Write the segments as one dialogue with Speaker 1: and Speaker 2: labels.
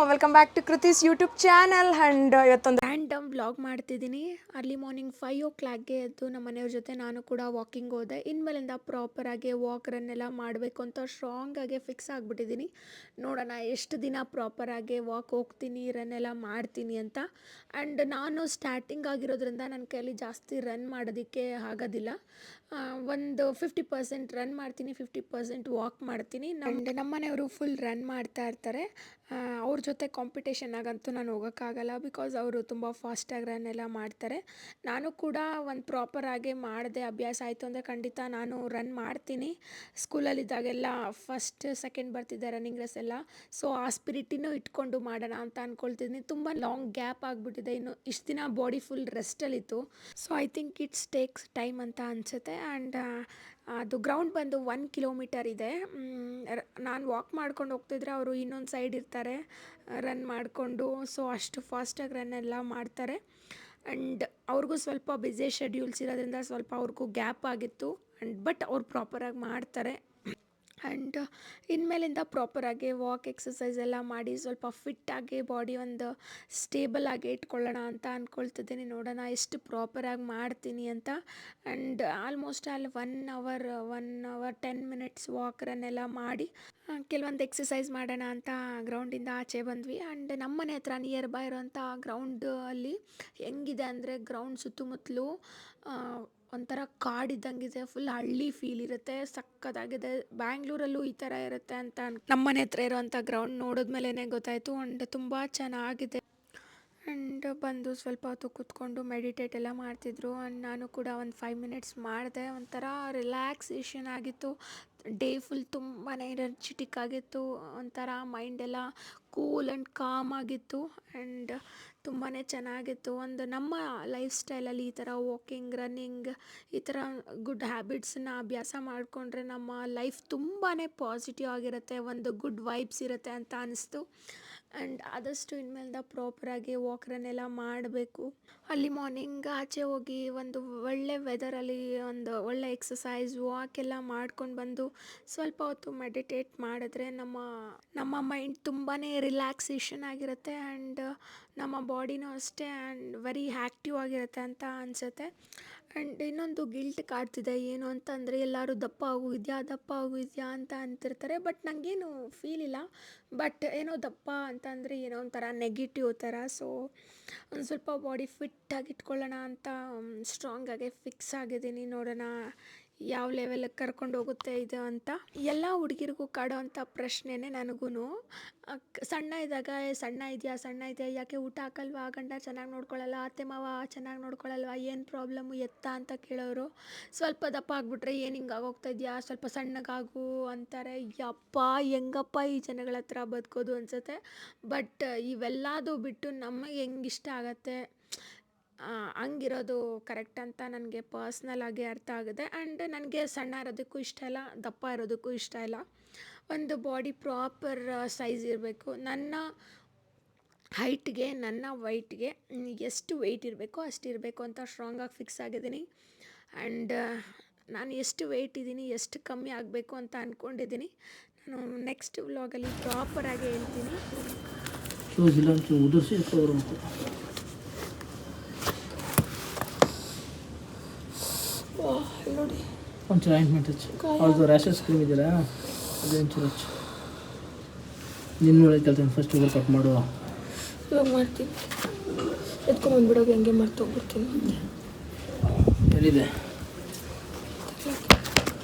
Speaker 1: Welcome back to Kruthi's YouTube channel. And ಇವತ್ತೊಂದು random vlog ಮಾಡ್ತಿದ್ದೀನಿ. Early morning 5 o'clockಗೆ ಎದ್ದು ನಮ್ಮ ಮನೆಯವ್ರ ಜೊತೆ ನಾನು ಕೂಡ ವಾಕಿಂಗ್ ಹೋದೆ. ಇನ್ಮೇಲಿಂದ ಪ್ರಾಪರಾಗಿ ವಾಕ್ ರನ್ನೆಲ್ಲ ಮಾಡಬೇಕು ಅಂತ ಸ್ಟ್ರಾಂಗಾಗಿ ಫಿಕ್ಸ್ ಆಗಿಬಿಟ್ಟಿದ್ದೀನಿ. ನೋಡೋಣ ಎಷ್ಟು ದಿನ ಪ್ರಾಪರಾಗಿ ವಾಕ್ ಹೋಗ್ತೀನಿ, ರನ್ ಎಲ್ಲ ಮಾಡ್ತೀನಿ ಅಂತ. ಆ್ಯಂಡ್ ನಾನು ಸ್ಟಾರ್ಟಿಂಗ್ ಆಗಿರೋದ್ರಿಂದ ನನ್ನ ಕೈಯಲ್ಲಿ ಜಾಸ್ತಿ ರನ್ ಮಾಡೋದಕ್ಕೆ ಆಗೋದಿಲ್ಲ. ಒಂದು 50% ರನ್ ಮಾಡ್ತೀನಿ, 50% ವಾಕ್ ಮಾಡ್ತೀನಿ. ನಮ್ಮ ಮನೆಯವರು ಫುಲ್ ರನ್ ಮಾಡ್ತಾ ಇರ್ತಾರೆ. ಅವ್ರ ಜೊತೆ ಕಾಂಪಿಟೇಷನ್ ಆಗಂತೂ ನಾನು ಹೋಗೋಕ್ಕಾಗಲ್ಲ, ಬಿಕಾಸ್ ಅವರು ತುಂಬ ಫಾಸ್ಟಾಗಿ ರನ್ ಎಲ್ಲ ಮಾಡ್ತಾರೆ. ನಾನು ಕೂಡ ಒಂದು ಪ್ರಾಪರಾಗಿ ಮಾಡಿದೆ, ಅಭ್ಯಾಸ ಆಯಿತು ಅಂದರೆ ಖಂಡಿತ ನಾನು ರನ್ ಮಾಡ್ತೀನಿ. ಸ್ಕೂಲಲ್ಲಿದ್ದಾಗೆಲ್ಲ ಫಸ್ಟ್ ಸೆಕೆಂಡ್ ಬರ್ತಿದ್ದೆ ರನ್ನಿಂಗ್ ರೇಸ್ ಎಲ್ಲ. ಸೊ ಆ ಸ್ಪಿರಿಟಿನೂ ಇಟ್ಕೊಂಡು ಮಾಡೋಣ ಅಂತ ಅಂದ್ಕೊಳ್ತಿದ್ದೀನಿ. ತುಂಬ ಲಾಂಗ್ ಗ್ಯಾಪ್ ಆಗಿಬಿಟ್ಟಿದೆ, ಇನ್ನು ಇಷ್ಟು ದಿನ ಬಾಡಿ ಫುಲ್ ರೆಸ್ಟಲ್ಲಿತ್ತು. So I think it's takes time ಅಂತ ಅನಿಸುತ್ತೆ. ಆ್ಯಂಡ್ ಅದು ಗ್ರೌಂಡ್ ಬಂದು 1 ಕಿಲೋಮೀಟರ್ ಇದೆ. ನಾನು ವಾಕ್ ಮಾಡ್ಕೊಂಡು ಹೋಗ್ತಿದ್ರೆ ಅವರು ಇನ್ನೊಂದು ಸೈಡ್ ಇರ್ತಾರೆ ರನ್ ಮಾಡಿಕೊಂಡು. ಸೊ ಅಷ್ಟು ಫಾಸ್ಟಾಗಿ ರನ್ ಎಲ್ಲ ಮಾಡ್ತಾರೆ. ಆ್ಯಂಡ್ ಅವ್ರಿಗೂ ಸ್ವಲ್ಪ ಬ್ಯುಸಿ ಶೆಡ್ಯೂಲ್ಸ್ ಇರೋದ್ರಿಂದ ಸ್ವಲ್ಪ ಅವ್ರಿಗೂ ಗ್ಯಾಪ್ ಆಗಿತ್ತು. ಬಟ್ ಅವ್ರು ಪ್ರಾಪರಾಗಿ ಮಾಡ್ತಾರೆ. ಆ್ಯಂಡ್ ಇನ್ಮೇಲಿಂದ ಪ್ರಾಪರಾಗಿ ವಾಕ್ ಎಕ್ಸಸೈಸ್ ಎಲ್ಲ ಮಾಡಿ ಸ್ವಲ್ಪ ಫಿಟ್ಟಾಗಿ ಬಾಡಿ ಒಂದು ಸ್ಟೇಬಲ್ ಆಗಿ ಇಟ್ಕೊಳ್ಳೋಣ ಅಂತ ಅಂದ್ಕೊಳ್ತಿದ್ದೀನಿ. ನೋಡೋಣ ಎಷ್ಟು ಪ್ರಾಪರಾಗಿ ಮಾಡ್ತೀನಿ ಅಂತ. ಆ್ಯಂಡ್ ಆಲ್ಮೋಸ್ಟ್ ಅಲ್ಲಿ 1 hour 10 minutes ವಾಕ್ ರನ್ ಎಲ್ಲ ಮಾಡಿ ಕೆಲವೊಂದು ಎಕ್ಸಸೈಸ್ ಮಾಡೋಣ ಅಂತ ಗ್ರೌಂಡಿಂದ ಆಚೆ ಬಂದ್ವಿ. ಆ್ಯಂಡ್ ನಮ್ಮ ಮನೆ ಹತ್ರ ನಿಯರ್ ಬೈ ಇರೋಂಥ ಗ್ರೌಂಡ್ ಅಲ್ಲಿ ಹೆಂಗಿದೆ ಅಂದರೆ ಗ್ರೌಂಡ್ ಸುತ್ತಮುತ್ತಲು ಒಂಥರ ಕಾಡಿದ್ದಂಗಿದೆ, ಫುಲ್ ಹಳ್ಳಿ ಫೀಲ್ ಇರುತ್ತೆ, ಸಕ್ಕತ್ತಾಗಿದೆ. ಬ್ಯಾಂಗ್ಳೂರಲ್ಲೂ ಈ ಥರ ಇರುತ್ತೆ ಅಂತ ನಮ್ಮ ಮನೆ ಹತ್ರ ಇರೋವಂಥ ಗ್ರೌಂಡ್ ನೋಡಿದ್ಮೇಲೆ ಗೊತ್ತಾಯಿತು. ಆ್ಯಂಡ್ ತುಂಬ ಚೆನ್ನಾಗಿದೆ. ಆ್ಯಂಡ್ ಬಂದು ಸ್ವಲ್ಪ ಹೊತ್ತು ಕೂತ್ಕೊಂಡು ಮೆಡಿಟೇಟ್ ಎಲ್ಲ ಮಾಡ್ತಿದ್ರು. ಆ್ಯಂಡ್ ನಾನು ಕೂಡ ಒಂದು 5 minutes ಮಾಡಿದೆ. ಒಂಥರ ರಿಲ್ಯಾಕ್ಸೇಷನ್ ಆಗಿತ್ತು. ಡೇ ಫುಲ್ ತುಂಬಾ ಎನರ್ಜಿಟಿಕ್ ಆಗಿತ್ತು. ಒಂಥರ ಮೈಂಡೆಲ್ಲ ಕೂಲ್ ಆ್ಯಂಡ್ ಕಾಮ್ ಆಗಿತ್ತು. ಆ್ಯಂಡ್ ತುಂಬಾ ಚೆನ್ನಾಗಿತ್ತು. ಒಂದು ನಮ್ಮ ಲೈಫ್ ಸ್ಟೈಲಲ್ಲಿ ಈ ಥರ ವಾಕಿಂಗ್, ರನ್ನಿಂಗ್, ಈ ಥರ ಗುಡ್ ಹ್ಯಾಬಿಟ್ಸನ್ನ ಅಭ್ಯಾಸ ಮಾಡಿಕೊಂಡ್ರೆ ನಮ್ಮ ಲೈಫ್ ತುಂಬಾ ಪಾಸಿಟಿವ್ ಆಗಿರುತ್ತೆ, ಒಂದು ಗುಡ್ ವೈಬ್ಸ್ ಇರುತ್ತೆ ಅಂತ ಅನಿಸ್ತು. ಆ್ಯಂಡ್ ಆದಷ್ಟು ಇನ್ಮೇಲಿಂದ ಪ್ರಾಪರಾಗಿ ವಾಕ್ ರನ್ ಎಲ್ಲ ಮಾಡಬೇಕು. ಅಲ್ಲಿ ಮಾರ್ನಿಂಗ್ ಆಚೆ ಹೋಗಿ ಒಂದು ಒಳ್ಳೆ ವೆದರಲ್ಲಿ ಒಂದು ಒಳ್ಳೆ ಎಕ್ಸಸೈಸ್ ವಾಕ್ ಎಲ್ಲ ಮಾಡ್ಕೊಂಡು ಬಂದು ಸ್ವಲ್ಪ ಹೊತ್ತು ಮೆಡಿಟೇಟ್ ಮಾಡಿದ್ರೆ ನಮ್ಮ ಮೈಂಡ್ ತುಂಬಾ ರಿಲ್ಯಾಕ್ಸೇಷನ್ ಆಗಿರುತ್ತೆ. ಆ್ಯಂಡ್ ನಮ್ಮ ಬಾಡಿನೂ ಅಷ್ಟೇ ಆ್ಯಂಡ್ ವೆರಿ ಆ್ಯಕ್ಟಿವ್ ಆಗಿರುತ್ತೆ ಅಂತ ಅನಿಸುತ್ತೆ. ಆ್ಯಂಡ್ ಇನ್ನೊಂದು ಗಿಲ್ಟ್ ಕಾಡ್ತಿದೆ, ಏನು ಅಂತಂದರೆ ಎಲ್ಲರೂ ದಪ್ಪ ಆಗೋಗಿದ್ಯಾ ಅಂತ ಅಂತಿರ್ತಾರೆ. ಬಟ್ ನನಗೇನು ಫೀಲ್ ಇಲ್ಲ. ಬಟ್ ಏನೋ ದಪ್ಪ ಅಂತಂದರೆ ಏನೋ ಒಂಥರ ನೆಗೆಟಿವ್ ಥರ. ಸೊ ಒಂದು ಸ್ವಲ್ಪ ಬಾಡಿ ಫಿಟ್ಟಾಗಿ ಇಟ್ಕೊಳ್ಳೋಣ ಅಂತ ಸ್ಟ್ರಾಂಗಾಗಿ ಫಿಕ್ಸ್ ಆಗಿದ್ದೀನಿ. ನೋಡೋಣ ಯಾವ ಲೆವೆಲಿಗೆ ಕರ್ಕೊಂಡು ಹೋಗುತ್ತೆ ಇದು ಅಂತ. ಎಲ್ಲ ಹುಡುಗಿರಿಗೂ ಕಾಡೋ ಅಂಥ ಪ್ರಶ್ನೆನೇ ನನಗೂ. ಸಣ್ಣ ಇದ್ದಾಗ ಸಣ್ಣ ಇದೆಯಾ ಯಾಕೆ ಊಟ ಹಾಕಲ್ವಾ, ಗಂಡ ಚೆನ್ನಾಗಿ ನೋಡ್ಕೊಳ್ಳಲ್ಲ, ಅತ್ತೆ ಮಾವ ಚೆನ್ನಾಗಿ ನೋಡ್ಕೊಳ್ಳಲ್ವಾ, ಏನು ಪ್ರಾಬ್ಲಮ್ಮು ಎತ್ತ ಅಂತ ಕೇಳೋರು. ಸ್ವಲ್ಪ ದಪ್ಪ ಆಗಿಬಿಟ್ರೆ ಏನು ಹಿಂಗಾಗೋಗ್ತಾ ಇದೆಯಾ, ಸ್ವಲ್ಪ ಸಣ್ಣಗಾಗು ಅಂತಾರೆ. ಯಪ್ಪ ಹೆಂಗಪ್ಪ ಈ ಜನಗಳ ಹತ್ರ ಬದುಕೋದು ಅನಿಸುತ್ತೆ. ಬಟ್ ಇವೆಲ್ಲದು ಬಿಟ್ಟು ನಮಗೆ ಹೆಂಗೆ ಇಷ್ಟ ಆಗತ್ತೆ ಹಂಗಿರೋದು ಕರೆಕ್ಟ್ ಅಂತ ನನಗೆ ಪರ್ಸ್ನಲ್ ಆಗಿ ಅರ್ಥ ಆಗಿದೆ. ಆ್ಯಂಡ್ ನನಗೆ ಸಣ್ಣ ಇರೋದಕ್ಕೂ ಇಷ್ಟ ಇಲ್ಲ, ದಪ್ಪ ಇರೋದಕ್ಕೂ ಇಷ್ಟ ಇಲ್ಲ. ಒಂದು ಬಾಡಿ ಪ್ರಾಪರ್ ಸೈಜ್ ಇರಬೇಕು. ನನ್ನ ಹೈಟ್ಗೆ ನನ್ನ ವೈಟ್ಗೆ ಎಷ್ಟು ವೆಯ್ಟ್ ಇರಬೇಕೋ ಅಷ್ಟಿರಬೇಕು ಅಂತ ಸ್ಟ್ರಾಂಗಾಗಿ ಫಿಕ್ಸ್ ಆಗಿದ್ದೀನಿ. ಆ್ಯಂಡ್ ನಾನು ಎಷ್ಟು ವೆಯ್ಟ್ ಇದ್ದೀನಿ, ಎಷ್ಟು ಕಮ್ಮಿ ಆಗಬೇಕು ಅಂತ ಅಂದ್ಕೊಂಡಿದ್ದೀನಿ. ನಾನು ನೆಕ್ಸ್ಟ್ ವ್ಲಾಗಲ್ಲಿ ಪ್ರಾಪರಾಗಿ ಹೇಳ್ತೀನಿ. ನೋಡಿ
Speaker 2: ಒಂಚೂರು ಆಯಿಂಟ್ಮೆಂಟ್ ಹಚ್ಚು. ಅವ್ರದ್ದು ರ್ಯಾಷಸ್ ಕ್ರೀಮ್ ಇದೆಯಲ್ಲ ಅದೇ ಒಂಚೂರು ಹಚ್ಚು. ನಿನ್ನ ಒಳಗೆ ಕಲ್ತೀನಿ. ಫಸ್ಟ್ ಇವಾಗ ಕಟ್ ಮಾಡುವ
Speaker 1: ಇವಾಗ ಮಾಡ್ತೀನಿ. ಎತ್ಕೊಂಬಂದ್ಬಿಡೋಕೆ ಹೆಂಗೆ ಮರ್ತೋಗ್ಬಿಡ್ತೀನಿ.
Speaker 2: ಎಲ್ಲಿದೆ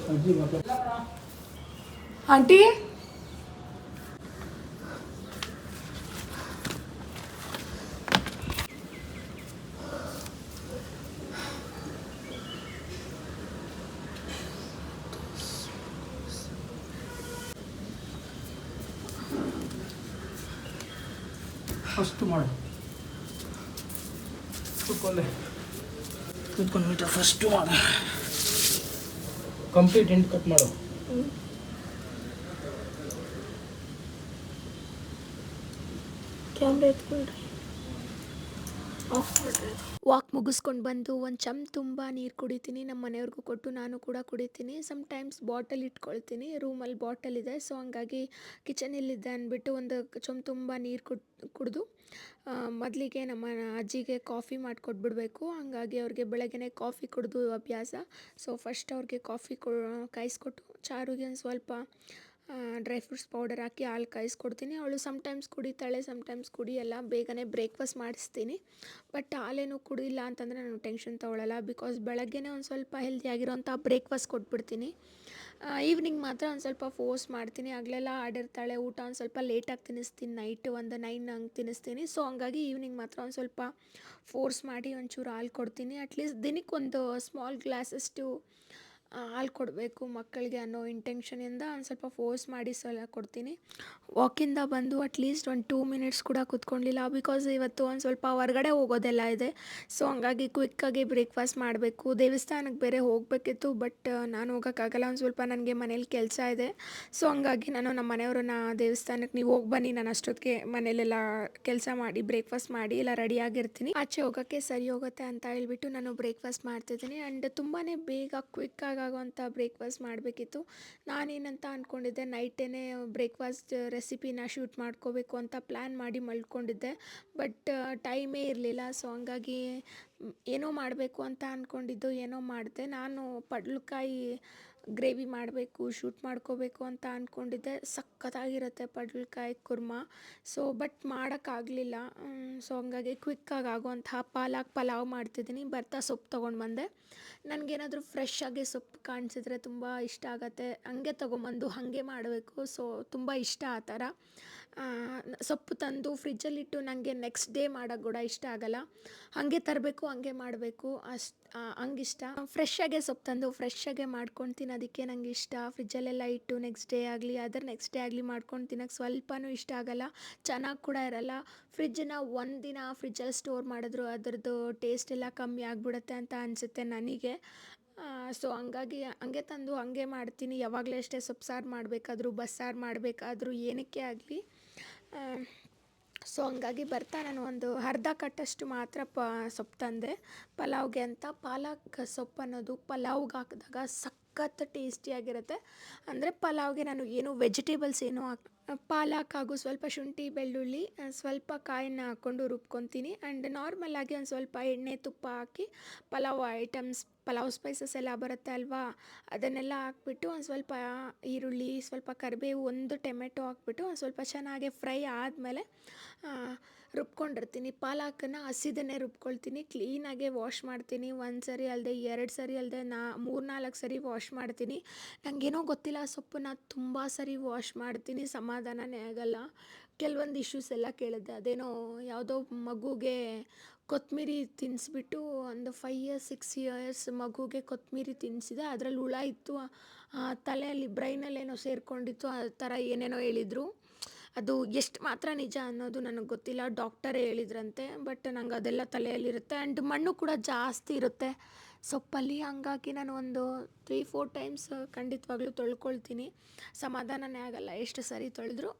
Speaker 1: ಆಂಟಿ?
Speaker 2: ಫಸ್ಟ್ ಮಾಡು. ಕೂತ್ಕೊಂಡು ಮೀಟರ್ ಫಸ್ಟು ಮಾಡು. ಕಂಪ್ಲೀಟ್ ಎಂಡ್ ಕಟ್ ಮಾಡು.
Speaker 1: ಕ್ಯಾಮ್ರಾ ಎತ್ಕೊಳ್ರಿ, ಆಫ್ ಮಾಡಿರಿ. ವಾಕ್ ಮುಗಿಸ್ಕೊಂಡು ಬಂದು ಒಂದು ತುಂಬ ನೀರು ಕುಡಿತೀನಿ, ನಮ್ಮ ಮನೆಯವ್ರಿಗೂ ಕೊಟ್ಟು ನಾನು ಕೂಡ ಕುಡಿತೀನಿ. ಸಮ್ಟೈಮ್ಸ್ ಬಾಟಲ್ ಇಟ್ಕೊಳ್ತೀನಿ, ರೂಮಲ್ಲಿ ಬಾಟಲ್ ಇದೆ, ಸೊ ಹಂಗಾಗಿ ಕಿಚನಲ್ಲಿದೆ ಅಂದ್ಬಿಟ್ಟು ಒಂದು ತುಂಬ ನೀರು ಕುಡಿದು ಮೊದಲಿಗೆ ನಮ್ಮ ಅಜ್ಜಿಗೆ ಕಾಫಿ ಮಾಡಿಕೊಟ್ಬಿಡ್ಬೇಕು. ಹಂಗಾಗಿ ಅವ್ರಿಗೆ ಬೆಳಗ್ಗೆನೇ ಕಾಫಿ ಕುಡಿದು ಅಭ್ಯಾಸ. ಸೊ ಫಸ್ಟ್ ಅವ್ರಿಗೆ ಕಾಫಿ ಕಾಯಿಸ್ಕೊಟ್ಟು ಚಾರುಗೆ ಒಂದು ಸ್ವಲ್ಪ ಡ್ರೈ ಫ್ರೂಟ್ಸ್ ಪೌಡರ್ ಹಾಕಿ ಹಾಲು ಕಾಯಿಸ್ಕೊಡ್ತೀನಿ. ಅವಳು ಸಮ್ಟೈಮ್ಸ್ ಕುಡಿತಾಳೆ, ಸಮ್ಟೈಮ್ಸ್ ಕುಡಿಯಲ್ಲ. ಬೇಗನೆ ಬ್ರೇಕ್ಫಾಸ್ಟ್ ಮಾಡಿಸ್ತೀನಿ, ಬಟ್ ಹಾಲೇನು ಕುಡಿಲ್ಲ ಅಂತಂದರೆ ನಾನು ಟೆನ್ಷನ್ ತೊಗೊಳ್ಳಲ್ಲ. ಬಿಕಾಸ್ ಬೆಳಗ್ಗೆನೇ ಒಂದು ಸ್ವಲ್ಪ ಹೆಲ್ದಿಯಾಗಿರೋಂಥ ಬ್ರೇಕ್ಫಾಸ್ಟ್ ಕೊಟ್ಬಿಡ್ತೀನಿ. ಈವ್ನಿಂಗ್ ಮಾತ್ರ ಒಂದು ಸ್ವಲ್ಪ ಫೋರ್ಸ್ ಮಾಡ್ತೀನಿ. ಆಗಲೆಲ್ಲ ಆಡಿರ್ತಾಳೆ, ಊಟ ಒಂದು ಸ್ವಲ್ಪ ಲೇಟಾಗಿ ತಿನ್ನಿಸ್ತೀನಿ, ನೈಟು ಒಂದು 9 ಹಂಗೆ ತಿನ್ನಿಸ್ತೀನಿ. ಸೊ ಹಂಗಾಗಿ ಈವ್ನಿಂಗ್ ಮಾತ್ರ ಒಂದು ಸ್ವಲ್ಪ ಫೋರ್ಸ್ ಮಾಡಿ ಒಂಚೂರು ಹಾಲು ಕೊಡ್ತೀನಿ. ಅಟ್ಲೀಸ್ಟ್ ದಿನಕ್ಕೊಂದು ಸ್ಮಾಲ್ ಗ್ಲಾಸಷ್ಟು ಹಾಲು ಕೊಡಬೇಕು ಮಕ್ಕಳಿಗೆ ಅನ್ನೋ ಇಂಟೆನ್ಷನಿಂದ ಒಂದು ಸ್ವಲ್ಪ ಫೋರ್ಸ್ ಮಾಡಿ ಕೊಡ್ತೀನಿ. ವಾಕಿಂದ ಬಂದು ಅಟ್ಲೀಸ್ಟ್ ಒಂದು 2 ಮಿನಿಟ್ಸ್ ಕೂಡ ಕೂತ್ಕೊಳ್ಳಿಲ್ಲ. ಬಿಕಾಸ್ ಇವತ್ತು ಒಂದು ಸ್ವಲ್ಪ ಹೊರಗಡೆ ಹೋಗೋದೆಲ್ಲ ಇದೆ. ಸೊ ಹಂಗಾಗಿ ಕ್ವಿಕ್ಕಾಗಿ ಬ್ರೇಕ್ಫಾಸ್ಟ್ ಮಾಡಬೇಕು. ದೇವಸ್ಥಾನಕ್ಕೆ ಬೇರೆ ಹೋಗಬೇಕಿತ್ತು, ಬಟ್ ನಾನು ಹೋಗೋಕ್ಕಾಗಲ್ಲ, ಒಂದು ಸ್ವಲ್ಪ ನನಗೆ ಮನೇಲಿ ಕೆಲಸ ಇದೆ. ಸೊ ಹಂಗಾಗಿ ನಾನು ನಮ್ಮ ಮನೆಯವ್ರನ್ನ ದೇವಸ್ಥಾನಕ್ಕೆ ನೀವು ಹೋಗಿ ಬನ್ನಿ, ನಾನು ಅಷ್ಟೊತ್ತಿಗೆ ಮನೇಲೆಲ್ಲ ಕೆಲಸ ಮಾಡಿ ಬ್ರೇಕ್ಫಾಸ್ಟ್ ಮಾಡಿ ಎಲ್ಲ ರೆಡಿಯಾಗಿರ್ತೀನಿ, ಆಚೆ ಹೋಗೋಕ್ಕೆ ಸರಿ ಹೋಗುತ್ತೆ ಅಂತ ಹೇಳ್ಬಿಟ್ಟು ನಾನು ಬ್ರೇಕ್ಫಾಸ್ಟ್ ಮಾಡ್ತಿದ್ದೀನಿ. ಆ್ಯಂಡ್ ತುಂಬಾ ಬೇಗ ಕ್ವಿಕ್ಕಾಗಿ ಆಗೋವಂಥ ಬ್ರೇಕ್ಫಾಸ್ಟ್ ಮಾಡಬೇಕಿತ್ತು. ನಾನೇನಂತ ಅಂದ್ಕೊಂಡಿದ್ದೆ, ನೈಟೇ ಬ್ರೇಕ್ಫಾಸ್ಟ್ ರೆಸಿಪಿನ ಶೂಟ್ ಮಾಡ್ಕೋಬೇಕು ಅಂತ ಪ್ಲ್ಯಾನ್ ಮಾಡಿ ಮಲ್ಕೊಂಡಿದ್ದೆ, ಬಟ್ ಟೈಮೇ ಇರಲಿಲ್ಲ. ಸೊ ಹಂಗಾಗಿ ಏನೋ ಮಾಡಬೇಕು ಅಂತ ಅಂದ್ಕೊಂಡಿದ್ದು ಏನೋ ಮಾಡಿದೆ. ನಾನು ಪಡ್ಲುಕಾಯಿ ಗ್ರೇವಿ ಮಾಡಬೇಕು, ಶೂಟ್ ಮಾಡ್ಕೋಬೇಕು ಅಂತ ಅಂದ್ಕೊಂಡಿದ್ದೆ. ಸಖತ್ತಾಗಿರುತ್ತೆ ಪಡ್ಲುಕಾಯಿ ಕುರ್ಮಾ. ಸೊ ಬಟ್ ಮಾಡೋಕ್ಕಾಗಲಿಲ್ಲ. ಸೊ ಹಂಗಾಗಿ ಕ್ವಿಕ್ಕಾಗಿ ಆಗೋವಂತಹ ಪಾಲಕ್ ಪಲಾವ್ ಮಾಡ್ತಿದ್ದೀನಿ. ಬರ್ತಾ ಸೊಪ್ಪು ತೊಗೊಂಡು ಬಂದೆ. ನನಗೇನಾದರೂ ಫ್ರೆಶ್ ಆಗಿ ಸೊಪ್ಪು ಕಾಣಿಸಿದ್ರೆ ತುಂಬ ಇಷ್ಟ ಆಗುತ್ತೆ, ಹಂಗೆ ತೊಗೊಂಬಂದು ಹಾಗೆ ಮಾಡಬೇಕು. ಸೊ ತುಂಬ ಇಷ್ಟ ಆ ಥರ. ಸೊಪ್ಪು ತಂದು ಫ್ರಿಜ್ಜಲ್ಲಿಟ್ಟು ನನಗೆ ನೆಕ್ಸ್ಟ್ ಡೇ ಮಾಡೋಕ್ಕೆ ಕೂಡ ಇಷ್ಟ ಆಗಲ್ಲ, ಹಾಗೆ ತರಬೇಕು ಹಾಗೆ ಮಾಡಬೇಕು ಹಂಗಿಷ್ಟ. ಫ್ರೆಶ್ಶಾಗೆ ಸೊಪ್ಪು ತಂದು ಫ್ರೆಶ್ಶಾಗೆ ಮಾಡ್ಕೊಂಡು ತಿನ್ನೋದಕ್ಕೆ ನನಗೆ ಇಷ್ಟ. ಫ್ರಿಜ್ಜಲ್ಲೆಲ್ಲ ಇಟ್ಟು ನೆಕ್ಸ್ಟ್ ಡೇ ಆಗಲಿ ನೆಕ್ಸ್ಟ್ ಡೇ ಆಗಲಿ ಮಾಡ್ಕೊಂಡು ತಿನ್ನೋಕ್ಕೆ ಸ್ವಲ್ಪನೂ ಇಷ್ಟ ಆಗಲ್ಲ, ಚೆನ್ನಾಗಿ ಕೂಡ ಇರಲ್ಲ. ಫ್ರಿಜ್ಜನ್ನ ಒಂದು ದಿನ ಫ್ರಿಜ್ಜಲ್ಲಿ ಸ್ಟೋರ್ ಮಾಡಿದ್ರು ಅದರದ್ದು ಟೇಸ್ಟ್ ಎಲ್ಲ ಕಮ್ಮಿ ಆಗಿಬಿಡುತ್ತೆ ಅಂತ ಅನಿಸುತ್ತೆ ನನಗೆ. ಸೊ ಹಂಗಾಗಿ ಹಂಗೆ ತಂದು ಹಂಗೆ ಮಾಡ್ತೀನಿ. ಯಾವಾಗಲೂ ಅಷ್ಟೇ ಸೊಪ್ಪು ಸಾರು ಮಾಡಬೇಕಾದ್ರೂ ಬಸ್ಸಾರು ಮಾಡಬೇಕಾದ್ರೂ ಏನಕ್ಕೆ ಆಗಲಿ. ಸೊ ಹಂಗಾಗಿ ಬರ್ತಾ ನಾನು ಒಂದು ಅರ್ಧ ಕಟ್ಟಷ್ಟು ಮಾತ್ರ ಸೊಪ್ಪು ತಂದೆ ಪಲಾವ್ಗೆ ಅಂತ. ಪಾಲಕ್ ಸೊಪ್ಪು ಅನ್ನೋದು ಪಲಾವ್ಗೆ ಹಾಕಿದಾಗ ಸಖತ್ ಟೇಸ್ಟಿಯಾಗಿರುತ್ತೆ. ಅಂದರೆ ಪಲಾವ್ಗೆ ನಾನು ಏನು ವೆಜಿಟೇಬಲ್ಸ್ ಏನೂ ಪಾಲಕ್ ಹಾಗೂ ಸ್ವಲ್ಪ ಶುಂಠಿ ಬೆಳ್ಳುಳ್ಳಿ ಸ್ವಲ್ಪ ಕಾಯಿನ ಹಾಕ್ಕೊಂಡು ರುಬ್ಕೊತೀನಿ. ಆ್ಯಂಡ್ ನಾರ್ಮಲಾಗಿ ಒಂದು ಸ್ವಲ್ಪ ಎಣ್ಣೆ ತುಪ್ಪ ಹಾಕಿ ಪಲಾವ್ ಐಟಮ್ಸ್ ಪಲಾವ್ ಸ್ಪೈಸಸ್ ಎಲ್ಲ ಬರುತ್ತೆ ಅಲ್ವಾ, ಅದನ್ನೆಲ್ಲ ಹಾಕ್ಬಿಟ್ಟು ಒಂದು ಸ್ವಲ್ಪ ಈರುಳ್ಳಿ, ಸ್ವಲ್ಪ ಕರಿಬೇವು, ಒಂದು ಟೊಮೆಟೊ ಹಾಕ್ಬಿಟ್ಟು ಒಂದು ಸ್ವಲ್ಪ ಚೆನ್ನಾಗಿ ಫ್ರೈ ಆದಮೇಲೆ ರುಬ್ಕೊಂಡಿರ್ತೀನಿ. ಪಾಲಕನ್ನು ಹಸಿದನ್ನೇ ರುಬ್ಕೊಳ್ತೀನಿ. ಕ್ಲೀನಾಗೆ ವಾಶ್ ಮಾಡ್ತೀನಿ. 1 ಸರಿ ಅಲ್ಲದೆ 2 ಸರಿ ಅಲ್ಲದೆ 3-4 ಸರಿ ವಾಶ್ ಮಾಡ್ತೀನಿ. ನನಗೇನೋ ಗೊತ್ತಿಲ್ಲ, ಸೊಪ್ಪನ್ನ ತುಂಬ ಸರಿ ವಾಶ್ ಮಾಡ್ತೀನಿ, ಸಮಾಧಾನನೇ ಆಗಲ್ಲ. ಕೆಲವೊಂದು ಇಶ್ಯೂಸ್ ಎಲ್ಲ ಕೇಳಿದ್ದೆ, ಅದೇನೋ ಯಾವುದೋ ಮಗುಗೆ ಕೊತ್ತಂಬರಿ ತಿನ್ನಿಸ್ಬಿಟ್ಟು ಒಂದು 5 ಇಯರ್ಸ್ 6 ಇಯರ್ಸ್ ಮಗುಗೆ ಕೊತ್ತಂಬರಿ ತಿನ್ನಿಸಿದೆ, ಅದರಲ್ಲಿ ಹುಳ ಇತ್ತು, ತಲೆಯಲ್ಲಿ ಬ್ರೈನಲ್ಲಿ ಏನೋ ಸೇರಿಕೊಂಡಿತ್ತು, ಆ ಥರ ಏನೇನೋ ಹೇಳಿದರು. ಅದು ಎಷ್ಟು ಮಾತ್ರ ನಿಜ ಅನ್ನೋದು ನನಗೆ ಗೊತ್ತಿಲ್ಲ, ಡಾಕ್ಟರೇ ಹೇಳಿದ್ರಂತೆ. ಬಟ್ ನಂಗೆ ಅದೆಲ್ಲ ತಲೆಯಲ್ಲಿರುತ್ತೆ. ಆ್ಯಂಡ್ ಮಣ್ಣು ಕೂಡ ಜಾಸ್ತಿ ಇರುತ್ತೆ ಸೊಪ್ಪಲ್ಲಿ, ಹಂಗಾಗಿ ನಾನು ಒಂದು 3-4 ಟೈಮ್ಸ್ ಖಂಡಿತವಾಗ್ಲೂ ತೊಳ್ಕೊಳ್ತೀನಿ, ಸಮಾಧಾನನೇ ಆಗಲ್ಲ ಎಷ್ಟು ಸರಿ ತೊಳೆದ್ರೂ.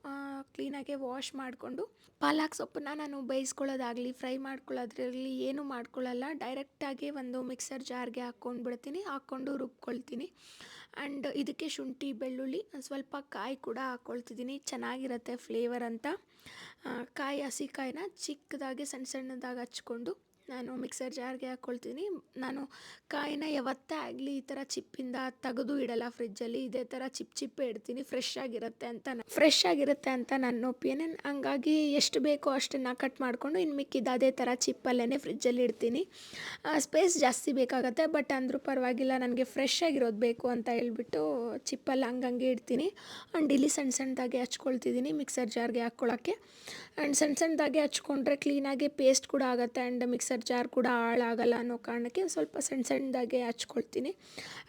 Speaker 1: ಕ್ಲೀನಾಗೆ ವಾಶ್ ಮಾಡಿಕೊಂಡು ಪಾಲಕ್ ಸೊಪ್ಪನ್ನ ನಾನು ಬೇಯಿಸ್ಕೊಳ್ಳೋದಾಗಲಿ ಫ್ರೈ ಮಾಡ್ಕೊಳ್ಳೋದ್ರಲ್ಲಿ ಏನೂ ಮಾಡ್ಕೊಳ್ಳಲ್ಲ, ಡೈರೆಕ್ಟಾಗಿ ಒಂದು ಮಿಕ್ಸರ್ ಜಾರ್ಗೆ ಹಾಕ್ಕೊಂಡ್ಬಿಡ್ತೀನಿ, ಹಾಕ್ಕೊಂಡು ರುಬ್ಕೊಳ್ತೀನಿ. ಆ್ಯಂಡ್ ಇದಕ್ಕೆ ಶುಂಠಿ ಬೆಳ್ಳುಳ್ಳಿ ಸ್ವಲ್ಪ ಕಾಯಿ ಕೂಡ ಹಾಕ್ಕೊಳ್ತಿದ್ದೀನಿ, ಚೆನ್ನಾಗಿರುತ್ತೆ ಫ್ಲೇವರ್ ಅಂತ. ಹಸಿ ಕಾಯಿನ ಚಿಕ್ಕದಾಗಿ ಸಣ್ಣದಾಗಿ ಹಚ್ಕೊಂಡು ನಾನು ಮಿಕ್ಸರ್ ಜಾರ್ಗೆ ಹಾಕ್ಕೊಳ್ತೀನಿ. ನಾನು ಕಾಯಿನ ಯಾವತ್ತೇ ಆಗಲಿ ಈ ಥರ ಚಿಪ್ಪಿಂದ ತೆಗೆದು ಇಡಲ್ಲ ಫ್ರಿಜ್ಜಲ್ಲಿ, ಇದೇ ಥರ ಚಿಪ್ಪೇ ಇಡ್ತೀನಿ, ಫ್ರೆಶ್ ಆಗಿರುತ್ತೆ ಅಂತ ನನ್ನ ಒಪಿನಿಯನ್. ಹಂಗಾಗಿ ಎಷ್ಟು ಬೇಕೋ ಅಷ್ಟನ್ನು ಕಟ್ ಮಾಡಿಕೊಂಡು ಇನ್ನು ಮಿಕ್ಕಿದ್ದು ಅದೇ ಥರ ಚಿಪ್ಪಲ್ಲೇ ಫ್ರಿಜ್ಜಲ್ಲಿ ಇಡ್ತೀನಿ. ಸ್ಪೇಸ್ ಜಾಸ್ತಿ ಬೇಕಾಗುತ್ತೆ, ಬಟ್ ಅಂದರೂ ಪರವಾಗಿಲ್ಲ, ನನಗೆ ಫ್ರೆಶ್ ಆಗಿರೋದು ಬೇಕು ಅಂತ ಹೇಳ್ಬಿಟ್ಟು ಚಿಪ್ಪಲ್ಲಿ ಹಂಗಂಗೆ ಇಡ್ತೀನಿ. ಆ್ಯಂಡ್ ಇಲ್ಲಿ ಸಣ್ಣದಾಗೆ ಹಚ್ಕೊಳ್ತಿದ್ದೀನಿ ಮಿಕ್ಸರ್ ಜಾರ್ಗೆ ಹಾಕ್ಕೊಳ್ಳೋಕ್ಕೆ. ಆ್ಯಂಡ್ ಸಣ್ಣದಾಗೆ ಹಚ್ಕೊಂಡ್ರೆ ಕ್ಲೀನಾಗಿ ಪೇಸ್ಟ್ ಕೂಡ ಆಗುತ್ತೆ, ಆ್ಯಂಡ್ ಮಿಕ್ಸರ್ ಜಾರ್ ಕೂಡ ಹಾಳಾಗಲ್ಲ ಅನ್ನೋ ಕಾರಣಕ್ಕೆ ಸ್ವಲ್ಪ ಸಣ್ಣದಾಗೆ ಹಚ್ಕೊಳ್ತೀನಿ.